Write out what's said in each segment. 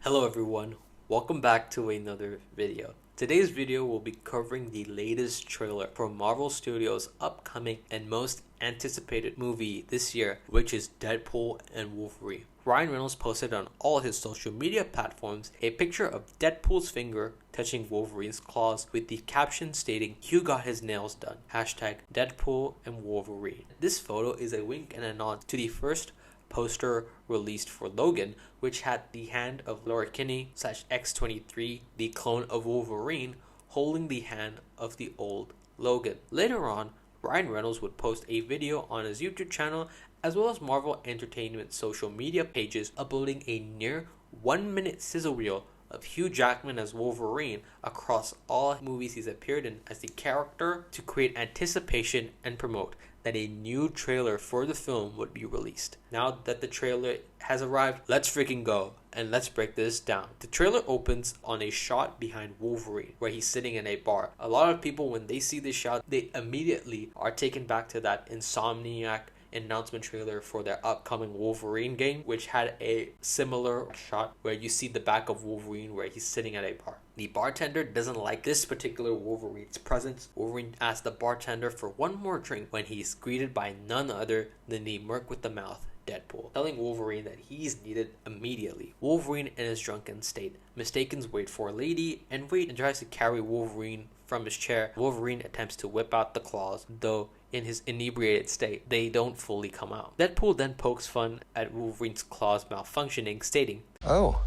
Hello everyone, welcome back to another video. Today's video will be covering the latest trailer for Marvel Studios' upcoming and most anticipated movie this year, which is Deadpool and Wolverine. Ryan Reynolds posted on all his social media platforms a picture of Deadpool's finger touching Wolverine's claws with the caption stating, "Hugh got his nails done. Hashtag Deadpool and Wolverine." This photo is a wink and a nod to the first poster released for Logan, which had the hand of Laura Kinney / X-23, the clone of Wolverine, holding the hand of the old Logan. Later on, Ryan Reynolds would post a video on his YouTube channel as well as Marvel Entertainment social media pages uploading a near 1-minute sizzle reel of Hugh Jackman as Wolverine across all movies he's appeared in as the character to create anticipation and promote that a new trailer for the film would be released. Now that the trailer has arrived, let's freaking go and let's break this down. The trailer opens on a shot behind Wolverine where he's sitting in a bar. A lot of people, when they see this shot, they immediately are taken back to that Insomniac announcement trailer for their upcoming Wolverine game, which had a similar shot where you see the back of Wolverine where he's sitting at a bar. The bartender doesn't like this particular Wolverine's presence. Wolverine asks the bartender for one more drink when he's greeted by none other than the merc with the mouth, Deadpool, telling Wolverine that he's needed immediately. Wolverine, in his drunken state, mistakes wait for a lady and tries to carry Wolverine from his chair. Wolverine attempts to whip out the claws, though in his inebriated state, they don't fully come out. Deadpool then pokes fun at Wolverine's claws malfunctioning, stating, "Oh,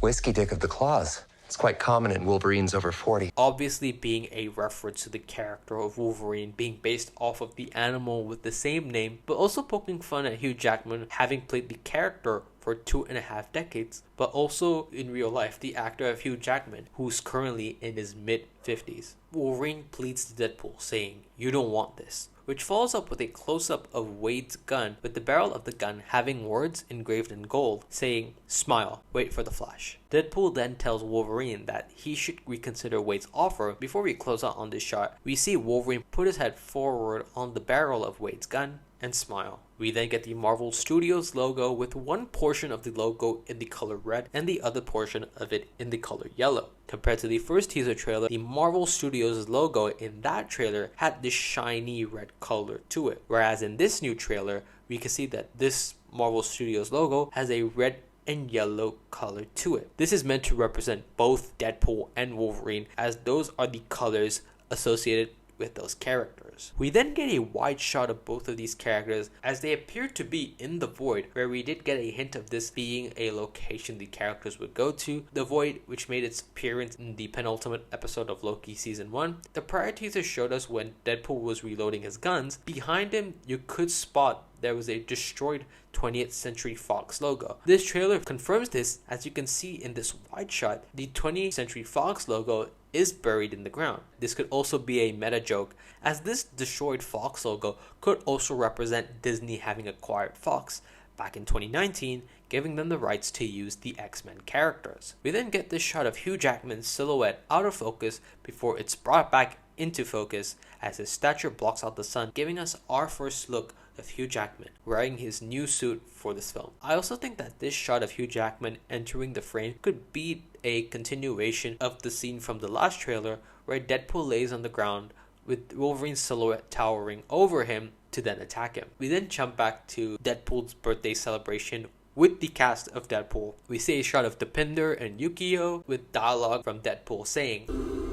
whiskey dick of the claws. It's quite common in Wolverines over 40. Obviously being a reference to the character of Wolverine being based off of the animal with the same name, but also poking fun at Hugh Jackman having played the character for 2.5 decades, but also in real life, the actor of Hugh Jackman, who's currently in his mid-50s. Wolverine pleads to Deadpool, saying, "You don't want this," which follows up with a close-up of Wade's gun, with the barrel of the gun having words engraved in gold, saying, "Smile, wait for the flash." Deadpool then tells Wolverine that he should reconsider Wade's offer. Before we close out on this shot, we see Wolverine put his head forward on the barrel of Wade's gun and smile. We then get the Marvel Studios logo, with one portion of the logo in the color red and the other portion of it in the color yellow. Compared to the first teaser trailer, the Marvel Studios logo in that trailer had this shiny red color to it, whereas in this new trailer, we can see that this Marvel Studios logo has a red and yellow color to it. This is meant to represent both Deadpool and Wolverine, as those are the colors associated with those characters. We then get a wide shot of both of these characters as they appear to be in the void, where we did get a hint of this being a location the characters would go to, the void which made its appearance in the penultimate episode of Loki season 1. The prior teaser showed us when Deadpool was reloading his guns. Behind him, you could spot there was a destroyed 20th Century Fox logo. This trailer confirms this, as you can see in this wide shot. The 20th Century Fox logo is buried in the ground. This could also be a meta joke, as this destroyed Fox logo could also represent Disney having acquired Fox back in 2019, giving them the rights to use the X-Men characters. We then get this shot of Hugh Jackman's silhouette out of focus before it's brought back into focus as his stature blocks out the sun, giving us our first look of Hugh Jackman wearing his new suit for this film. I also think that this shot of Hugh Jackman entering the frame could be a continuation of the scene from the last trailer where Deadpool lays on the ground with Wolverine's silhouette towering over him to then attack him. We then jump back to Deadpool's birthday celebration with the cast of Deadpool. We see a shot of Deepinder and Yukio with dialogue from Deadpool saying,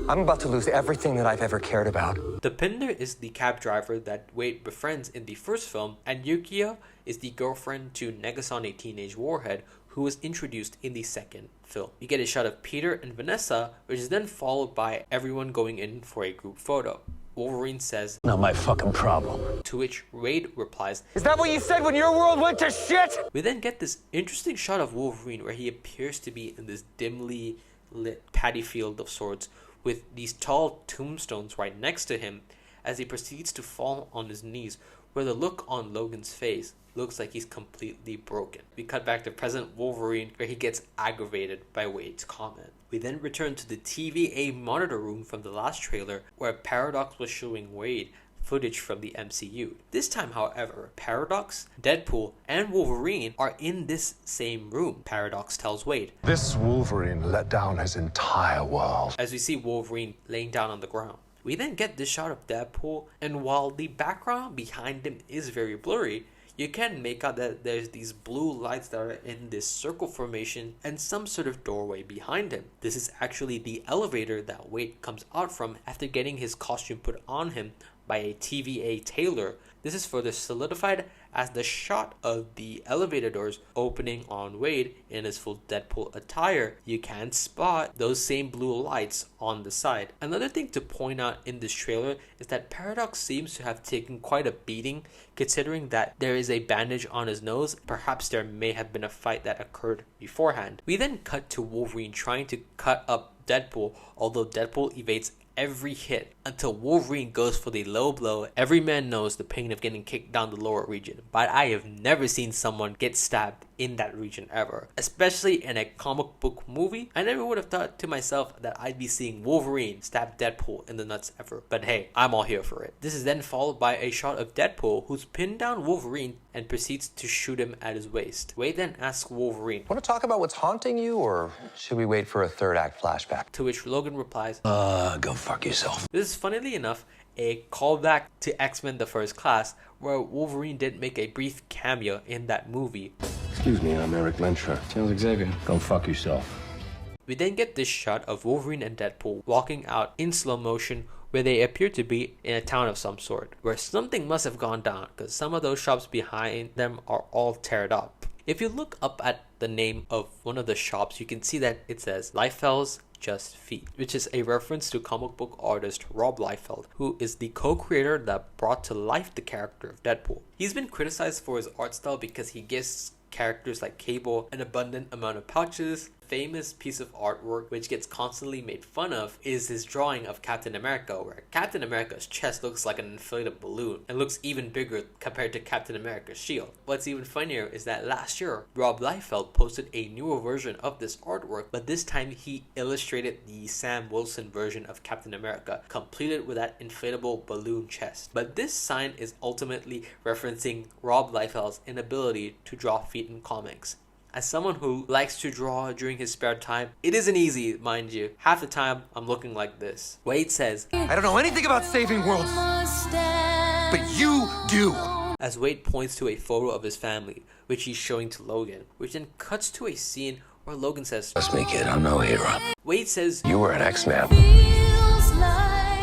I'm about to lose everything that I've ever cared about. Deepinder is the cab driver that Wade befriends in the first film, and Yukio is the girlfriend to Negasonic, a teenage warhead, who was introduced in the second film. You get a shot of Peter and Vanessa, which is then followed by everyone going in for a group photo. Wolverine says, "Not my fucking problem." To which Wade replies, Is that what you said when your world went to shit? We then get this interesting shot of Wolverine where he appears to be in this dimly lit paddy field of sorts, with these tall tombstones right next to him, as he proceeds to fall on his knees, where the look on Logan's face looks like he's completely broken. We cut back to present Wolverine, where he gets aggravated by Wade's comment. We then return to the TVA monitor room from the last trailer, where Paradox was showing Wade footage from the MCU. This time, however, Paradox, Deadpool, and Wolverine are in this same room. Paradox tells Wade, "This Wolverine let down his entire world." as we see Wolverine laying down on the ground. We then get this shot of Deadpool, and while the background behind him is very blurry, you can make out that there's these blue lights that are in this circle formation and some sort of doorway behind him. This is actually the elevator that Wade comes out from after getting his costume put on him by a TVA tailor. This is further solidified as the shot of the elevator doors opening on Wade in his full Deadpool attire. You can spot those same blue lights on the side. Another thing to point out in this trailer is that Paradox seems to have taken quite a beating, considering that there is a bandage on his nose. Perhaps there may have been a fight that occurred beforehand. We then cut to Wolverine trying to cut up Deadpool, although Deadpool evades every hit until Wolverine goes for the low blow. Every man knows the pain of getting kicked down the lower region, but I have never seen someone get stabbed in that region ever, especially in a comic book movie. I never would have thought to myself that I'd be seeing Wolverine stab Deadpool in the nuts ever, but hey, I'm all here for it. This is then followed by a shot of Deadpool, who's pinned down Wolverine and proceeds to shoot him at his waist. Wade then asks Wolverine, Want to talk about what's haunting you, or should we wait for a third act flashback? to which Logan replies, Go fuck yourself. This is funnily enough a callback to X-Men The First Class, where Wolverine did make a brief cameo in that movie. Excuse me, I'm Eric Lensher. Charles Xavier. Go fuck yourself. We then get this shot of Wolverine and Deadpool walking out in slow motion, where they appear to be in a town of some sort, where something must have gone down because some of those shops behind them are all teared up. If you look up at the name of one of the shops, you can see that it says Liefeld's Just Feet, which is a reference to comic book artist Rob Liefeld, who is the co-creator that brought to life the character of Deadpool. He's been criticized for his art style because he gives characters like Cable an abundant amount of pouches. Famous piece of artwork which gets constantly made fun of is his drawing of Captain America, where Captain America's chest looks like an inflated balloon and looks even bigger compared to Captain America's shield. What's even funnier is that last year Rob Liefeld posted a newer version of this artwork, but this time he illustrated the Sam Wilson version of Captain America, completed with that inflatable balloon chest. But this sign is ultimately referencing Rob Liefeld's inability to draw feet in comics. As someone who likes to draw during his spare time, it isn't easy, mind you. Half the time, I'm looking like this. Wade says, I don't know anything about saving worlds, but you do. as Wade points to a photo of his family, which he's showing to Logan, which then cuts to a scene where Logan says, Trust me, kid, I'm no hero. Wade says, You were an X-Man.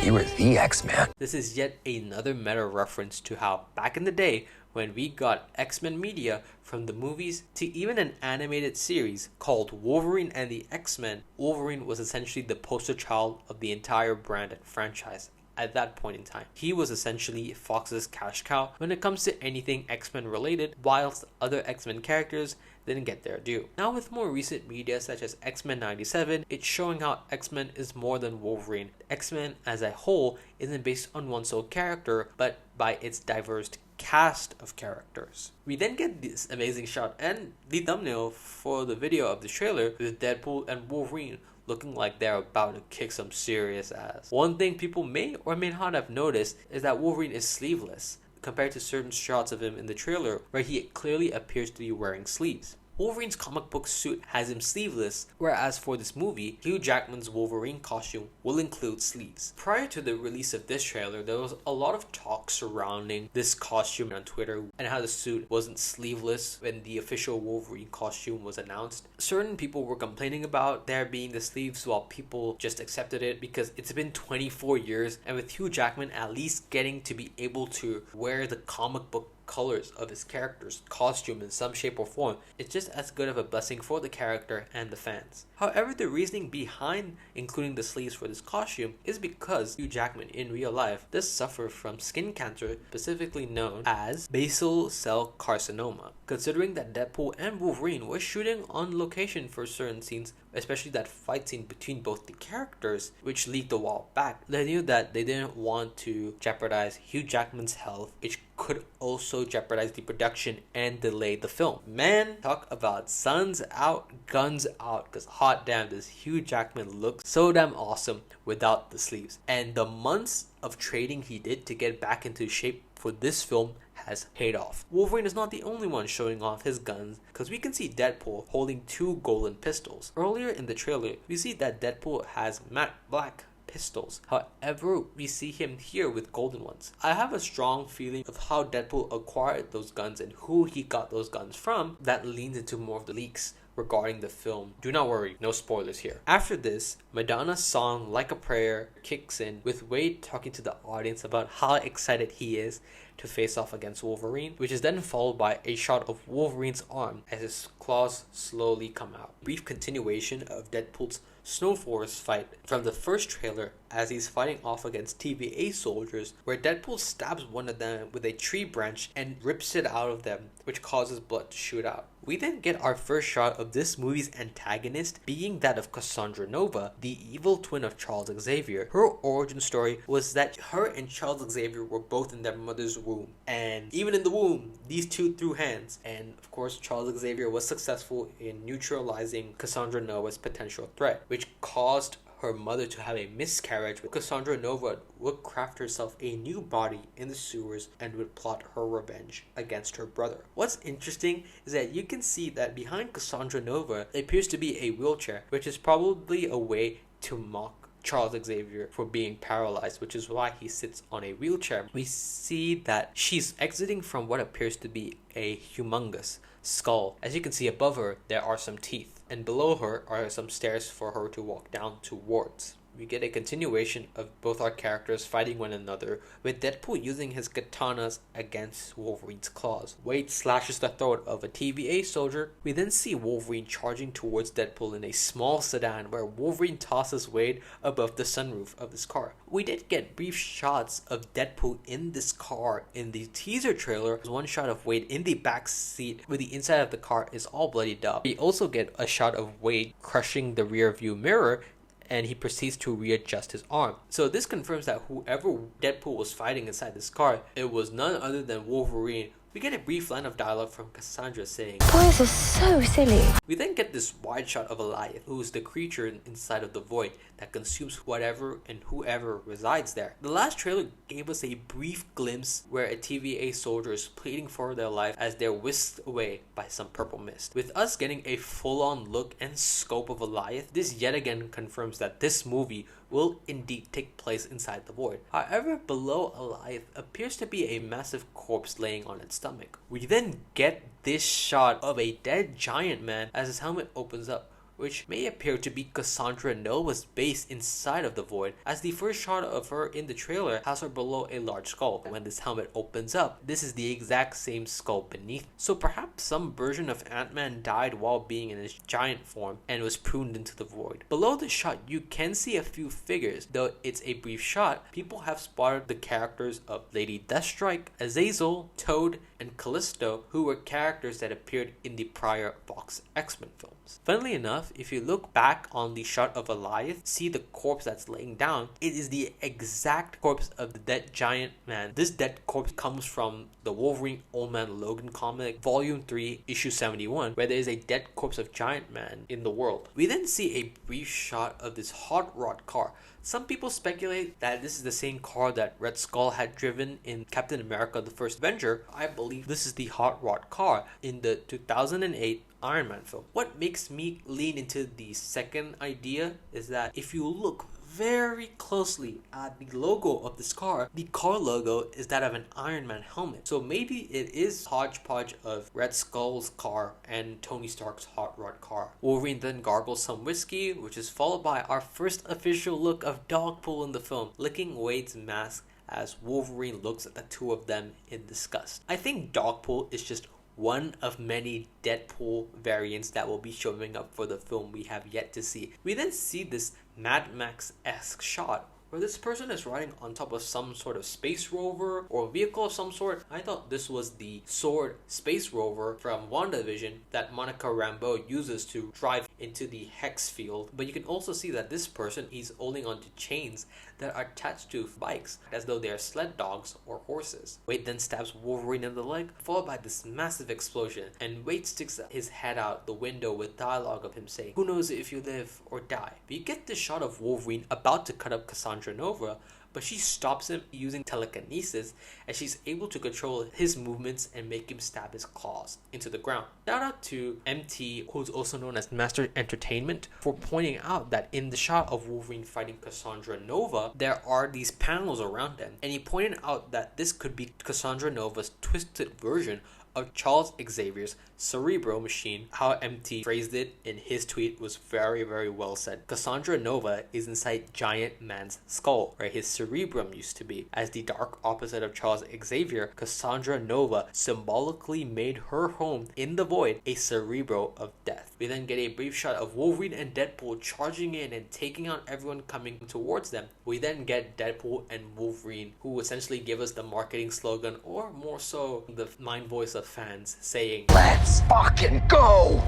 You were the X-Man. this is yet another meta reference to how back in the day, when we got X-Men media from the movies to even an animated series called Wolverine and the X-Men, Wolverine was essentially the poster child of the entire brand and franchise. At that point in time, he was essentially Fox's cash cow when it comes to anything X-Men related, whilst other X-Men characters didn't get their due. Now with more recent media such as X-Men 97, it's showing how X-Men is more than Wolverine. X-Men as a whole isn't based on one sole character, but by its diverse cast of characters. We then get this amazing shot and the thumbnail for the video of the trailer with Deadpool and Wolverine looking like they're about to kick some serious ass. One thing people may or may not have noticed is that Wolverine is sleeveless, compared to certain shots of him in the trailer where he clearly appears to be wearing sleeves. Wolverine's comic book suit has him sleeveless, whereas for this movie, Hugh Jackman's Wolverine costume will include sleeves. Prior to the release of this trailer, there was a lot of talk surrounding this costume on Twitter and how the suit wasn't sleeveless when the official Wolverine costume was announced. Certain people were complaining about there being the sleeves while people just accepted it because it's been 24 years, and with Hugh Jackman at least getting to be able to wear the comic book colors of his character's costume in some shape or form, it's just as good of a blessing for the character and the fans. However, the reasoning behind including the sleeves for this costume is because Hugh Jackman in real life does suffer from skin cancer, specifically known as basal cell carcinoma. Considering that Deadpool and Wolverine were shooting on location for certain scenes, especially that fight scene between both the characters, which leaked a while back, they knew that they didn't want to jeopardize Hugh Jackman's health, which could also jeopardize the production and delay the film. Man, talk about suns out, guns out, because hot damn, does Hugh Jackman look so damn awesome without the sleeves. And the months of training he did to get back into shape for this film has paid off. Wolverine is not the only one showing off his guns, because we can see Deadpool holding 2 golden pistols. Earlier in the trailer, we see that Deadpool has matte black pistols. However, we see him here with golden ones. I have a strong feeling of how Deadpool acquired those guns and who he got those guns from that leans into more of the leaks regarding the film. Do not worry, no spoilers here. After this, Madonna's song Like a Prayer kicks in, with Wade talking to the audience about how excited he is to face off against Wolverine, which is then followed by a shot of Wolverine's arm as his claws slowly come out. Brief continuation of Deadpool's Snow Forest fight from the first trailer as he's fighting off against TVA soldiers, where Deadpool stabs one of them with a tree branch and rips it out of them, which causes blood to shoot out. We then get our first shot of this movie's antagonist being that of Cassandra Nova, the evil twin of Charles Xavier. Her origin story was that her and Charles Xavier were both in their mother's womb, and even in the womb, these two threw hands, and of course Charles Xavier was successful in neutralizing Cassandra Nova's potential threat, which caused her mother to have a miscarriage. Cassandra Nova would craft herself a new body in the sewers and would plot her revenge against her brother. What's interesting is that you can see that behind Cassandra Nova appears to be a wheelchair, which is probably a way to mock Charles Xavier for being paralyzed, which is why he sits on a wheelchair. We see that she's exiting from what appears to be a humongous skull. As you can see above her, there are some teeth, and below her are some stairs for her to walk down towards. We get a continuation of both our characters fighting one another, with Deadpool using his katanas against Wolverine's claws. Wade slashes the throat of a TVA soldier. We then see Wolverine charging towards Deadpool in a small sedan, where Wolverine tosses Wade above the sunroof of his car. We did get brief shots of Deadpool in this car in the teaser trailer. There's one shot of Wade in the back seat where the inside of the car is all bloodied up. We also get a shot of Wade crushing the rear view mirror, and he proceeds to readjust his arm. So this confirms that whoever Deadpool was fighting inside this car, it was none other than Wolverine. We get a brief line of dialogue from Cassandra saying, "Boys are so silly." We then get this wide shot of Goliath, who is the creature inside of the void that consumes whatever and whoever resides there. The last trailer gave us a brief glimpse where a TVA soldier is pleading for their life as they're whisked away by some purple mist. With us getting a full-on look and scope of Goliath, this yet again confirms that this movie will indeed take place inside the void. However, below Goliath appears to be a massive corpse laying on its stomach. We then get this shot of a dead giant man as his helmet opens up, which may appear to be Cassandra Nova's base inside of the void, as the first shot of her in the trailer has her below a large skull. When this helmet opens up, this is the exact same skull beneath. So perhaps some version of Ant-Man died while being in his giant form and was pruned into the void. Below the shot, you can see a few figures. Though it's a brief shot, people have spotted the characters of Lady Deathstrike, Azazel, Toad, and Callisto, who were characters that appeared in the prior Fox X-Men films. Funnily enough, if you look back on the shot of Goliath, see the corpse that's laying down, it is the exact corpse of the dead giant man. This dead corpse comes from the Wolverine Old Man Logan comic, Volume 3, Issue 71, where there is a dead corpse of Giant Man in the world. We then see a brief shot of this hot rod car. Some people speculate that this is the same car that Red Skull had driven in Captain America the First Avenger. I believe this is the hot rod car in the 2008 Iron Man film. What makes me lean into the second idea is that if you look very closely at the logo of this car, the car logo is that of an Iron Man helmet. So maybe it is hodgepodge of Red Skull's car and Tony Stark's hot rod car. Wolverine then gargles some whiskey, which is followed by our first official look of Deadpool in the film, licking Wade's mask as Wolverine looks at the two of them in disgust. I think Deadpool is just one of many Deadpool variants that will be showing up for the film we have yet to see. We then see this Mad Max-esque shot where this person is riding on top of some sort of space rover or vehicle of some sort. I thought this was the Sword space rover from WandaVision that Monica Rambeau uses to drive into the Hex field. But you can also see that this person, he's holding onto chains that are attached to bikes as though they are sled dogs or horses. Wade then stabs Wolverine in the leg, followed by this massive explosion, and Wade sticks his head out the window with dialogue of him saying, "Who knows if you live or die?" But you get this shot of Wolverine about to cut up Cassandra Nova, but she stops him using telekinesis, and she's able to control his movements and make him stab his claws into the ground. Shout out to MT, who's also known as Master Entertainment, for pointing out that in the shot of Wolverine fighting Cassandra Nova, there are these panels around them, and he pointed out that this could be Cassandra Nova's twisted version of Charles Xavier's Cerebro machine. How MT phrased it in his tweet was very, very well said. Cassandra Nova is inside Giant Man's skull, where his cerebrum used to be. As the dark opposite of Charles Xavier, Cassandra Nova symbolically made her home in the void a cerebro of death. We then get a brief shot of Wolverine and Deadpool charging in and taking out everyone coming towards them. We then get Deadpool and Wolverine, who essentially give us the marketing slogan, or more so the mind voice of fans, saying, Let's fucking go!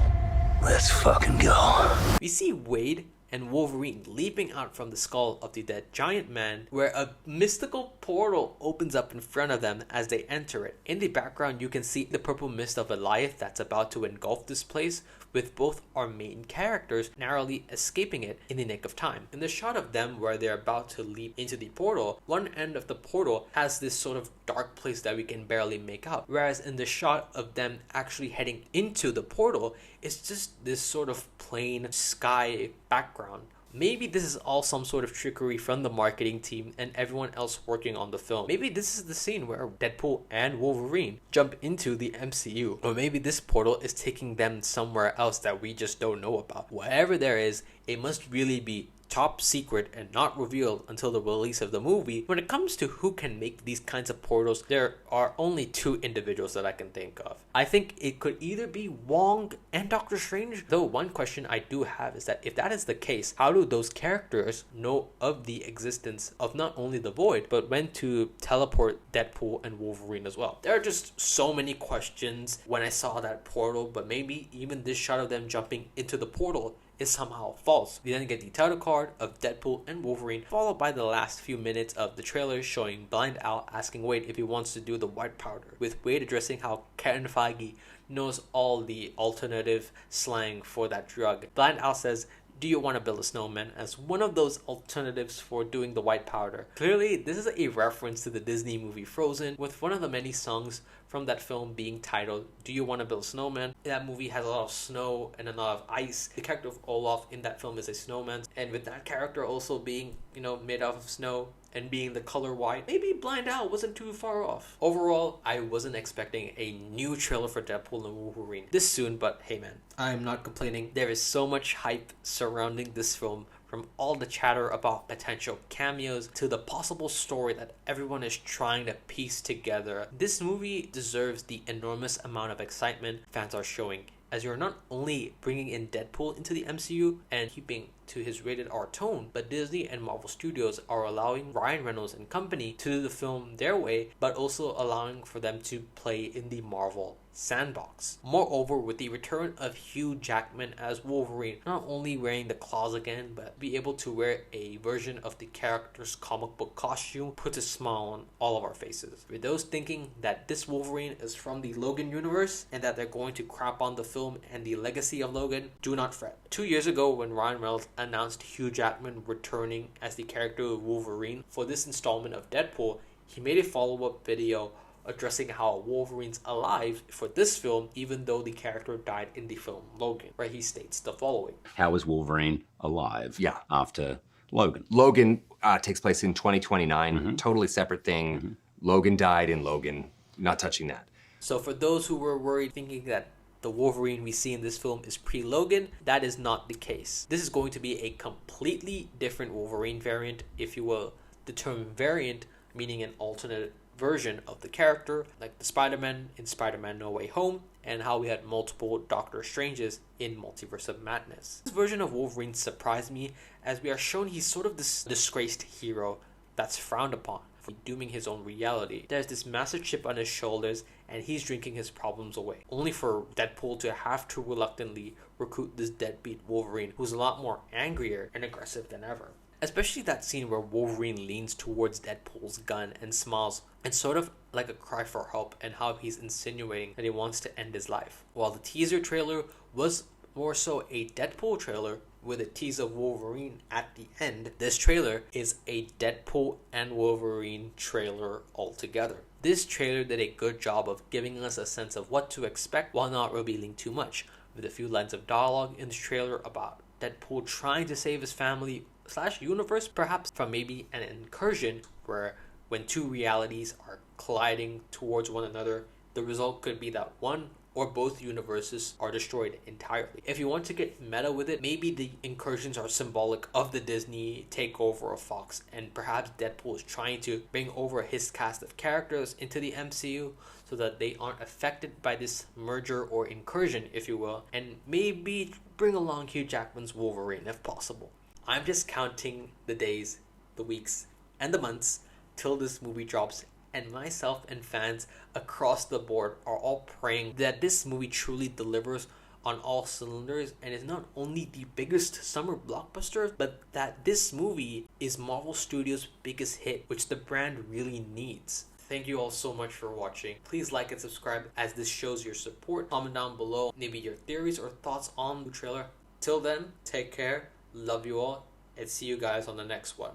Let's fucking go. We see Wade and Wolverine leaping out from the skull of the dead giant man, where a mystical portal opens up in front of them as they enter it. In the background, you can see the purple mist of Goliath that's about to engulf this place, with both our main characters narrowly escaping it in the nick of time. In the shot of them where they're about to leap into the portal, one end of the portal has this sort of dark place that we can barely make out, whereas in the shot of them actually heading into the portal, it's just this sort of plain sky background. Maybe this is all some sort of trickery from the marketing team and everyone else working on the film. Maybe this is the scene where Deadpool and Wolverine jump into the MCU. Or maybe this portal is taking them somewhere else that we just don't know about. Whatever there is, it must really be top secret and not revealed until the release of the movie. When it comes to who can make these kinds of portals, there are only two individuals that I can think of. I think it could either be Wong and Doctor Strange, though one question I do have is that if that is the case, how do those characters know of the existence of not only the Void, but when to teleport Deadpool and Wolverine as well? There are just so many questions when I saw that portal, but maybe even this shot of them jumping into the portal is somehow false. We then get the title card of Deadpool and Wolverine, followed by the last few minutes of the trailer showing Blind Al asking Wade if he wants to do the white powder, with Wade addressing how Kevin Feige knows all the alternative slang for that drug. Blind Al says, "Do you want to build a snowman?" as one of those alternatives for doing the white powder. Clearly, this is a reference to the Disney movie Frozen, with one of the many songs from that film being titled "Do You Want to Build a Snowman?" That movie has a lot of snow and a lot of ice. The character of Olaf in that film is a snowman, and with that character also being, made out of snow and being the color white, maybe Blind Al wasn't too far off. Overall, I wasn't expecting a new trailer for Deadpool and Wolverine this soon, but hey man, I'm not complaining. There is so much hype surrounding this film, from all the chatter about potential cameos to the possible story that everyone is trying to piece together. This movie deserves the enormous amount of excitement fans are showing, as you're not only bringing in Deadpool into the MCU and keeping to his rated R tone, but Disney and Marvel Studios are allowing Ryan Reynolds and company to do the film their way, but also allowing for them to play in the Marvel sandbox. Moreover, with the return of Hugh Jackman as Wolverine, not only wearing the claws again, but be able to wear a version of the character's comic book costume, puts a smile on all of our faces. For those thinking that this Wolverine is from the Logan universe and that they're going to crap on the film and the legacy of Logan, do not fret. 2 years ago, when Ryan Reynolds announced Hugh Jackman returning as the character of Wolverine for this installment of Deadpool, he made a follow-up video addressing how Wolverine's alive for this film, even though the character died in the film Logan, where he states the following. How is Wolverine alive after Logan? Logan takes place in 2029, totally separate thing. Logan died in Logan, not touching that. So for those who were worried thinking that the Wolverine we see in this film is pre-Logan, that is not the case. This is going to be a completely different Wolverine variant, if you will. The term variant meaning an alternate version of the character, like the Spider-Man in Spider-Man No Way Home and how we had multiple Doctor Stranges in Multiverse of Madness. This version of Wolverine surprised me, as we are shown he's sort of this disgraced hero that's frowned upon for dooming his own reality. There's this massive chip on his shoulders, and he's drinking his problems away, only for Deadpool to have to reluctantly recruit this deadbeat Wolverine, who's a lot more angrier and aggressive than ever. Especially that scene where Wolverine leans towards Deadpool's gun and smiles, and sort of like a cry for help, and how he's insinuating that he wants to end his life. While the teaser trailer was more so a Deadpool trailer with a tease of Wolverine at the end, this trailer is a Deadpool and Wolverine trailer altogether. This trailer did a good job of giving us a sense of what to expect while not revealing too much, with a few lines of dialogue in this trailer about Deadpool trying to save his family / universe, perhaps from maybe an incursion where when two realities are colliding towards one another, the result could be that one or both universes are destroyed entirely. If you want to get meta with it, maybe the incursions are symbolic of the Disney takeover of Fox, and perhaps Deadpool is trying to bring over his cast of characters into the MCU so that they aren't affected by this merger or incursion, if you will, and maybe bring along Hugh Jackman's Wolverine if possible. I'm just counting the days, the weeks, and the months till this movie drops, and myself and fans across the board are all praying that this movie truly delivers on all cylinders and is not only the biggest summer blockbuster, but that this movie is Marvel Studios' biggest hit, which the brand really needs. Thank you all so much for watching. Please like and subscribe, as this shows your support. Comment down below maybe your theories or thoughts on the trailer. Till then, take care, love you all, and see you guys on the next one.